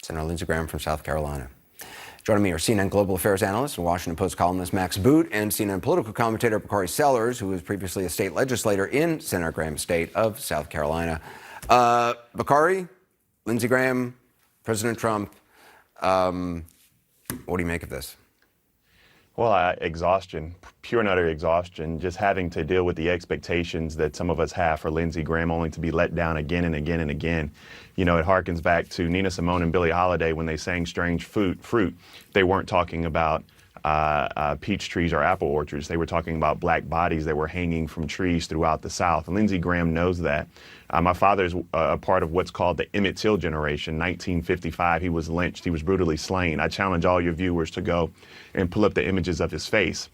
Senator Lindsey Graham from South Carolina. Joining me are CNN Global Affairs analyst and Washington Post columnist Max Boot and CNN political commentator Barkai Sellers, who was previously a state legislator in Senator Graham's state of South Carolina. Barkai, Lindsey Graham, President Trump, what do you make of this? Well, exhaustion, pure and utter exhaustion, just having to deal with the expectations that some of us have for Lindsey Graham, only to be let down again and again and again. You know, it harkens back to Nina Simone and Billie Holiday when they sang Strange Fruit. They weren't talking about peach trees or apple orchards. They were talking about black bodies that were hanging from trees throughout the South. And Lindsey Graham knows that. My father is a part of what's called the Emmett Till generation. 1955, he was lynched. He was brutally slain. I challenge all your viewers to go and pull up the images of his face.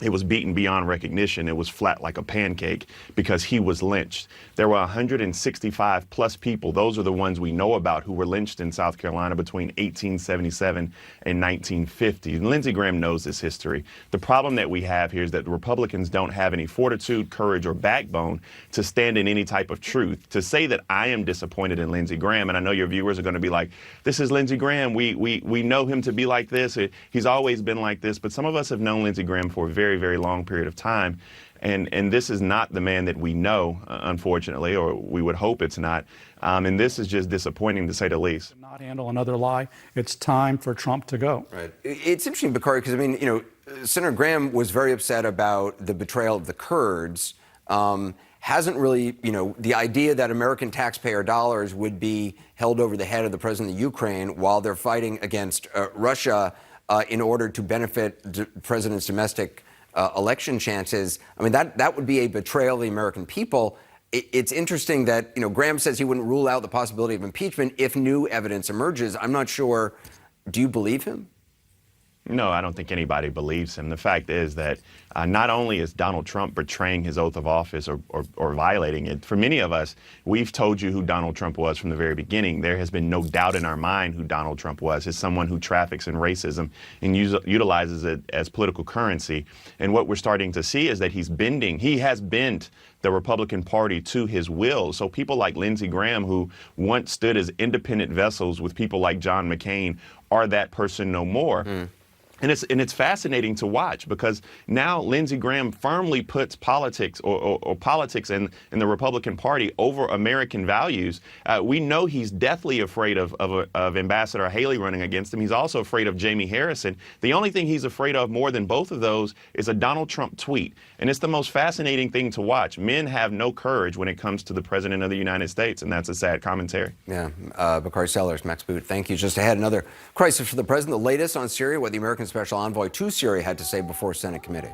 It was beaten beyond recognition. It was flat like a pancake because he was lynched. There were 165 plus people. Those are the ones we know about who were lynched in South Carolina between 1877 and 1950. And Lindsey Graham knows this history. The problem that we have here is that the Republicans don't have any fortitude, courage, or backbone to stand in any type of truth. To say that I am disappointed in Lindsey Graham, and I know your viewers are going to be like, this is Lindsey Graham. We know him to be like this. He's always been like this. But some of us have known Lindsey Graham for a very, very long period of time. And this is not the man that we know, unfortunately, or we would hope it's not. And this is just disappointing, to say the least. Not handle another lie. It's time for Trump to go. Right. It's interesting, Barkai, because, I mean, you know, Senator Graham was very upset about the betrayal of the Kurds. Hasn't really, you know, the idea that American taxpayer dollars would be held over the head of the president of Ukraine while they're fighting against Russia in order to benefit the president's domestic election chances. I mean, that would be a betrayal of the American people. It's interesting that, you know, Graham says he wouldn't rule out the possibility of impeachment if new evidence emerges. I'm not sure. Do you believe him? No, I don't think anybody believes him. The fact is that not only is Donald Trump betraying his oath of office or violating it, for many of us, we've told you who Donald Trump was from the very beginning. There has been no doubt in our mind who Donald Trump was. As someone who traffics in racism and utilizes it as political currency. And what we're starting to see is that he has bent the Republican Party to his will. So people like Lindsey Graham, who once stood as independent vessels with people like John McCain, are that person no more. And it's fascinating to watch because now Lindsey Graham firmly puts politics or politics in the Republican Party over American values. We know he's deathly afraid of Ambassador Haley running against him. He's also afraid of Jamie Harrison. The only thing he's afraid of more than both of those is a Donald Trump tweet. And it's the most fascinating thing to watch. Men have no courage when it comes to the President of the United States, and that's a sad commentary. Yeah. Barkai Sellers, Max Boot, thank you. Just ahead, another crisis for the president. The latest on Syria, what the American Special Envoy to Syria had to say before Senate committee.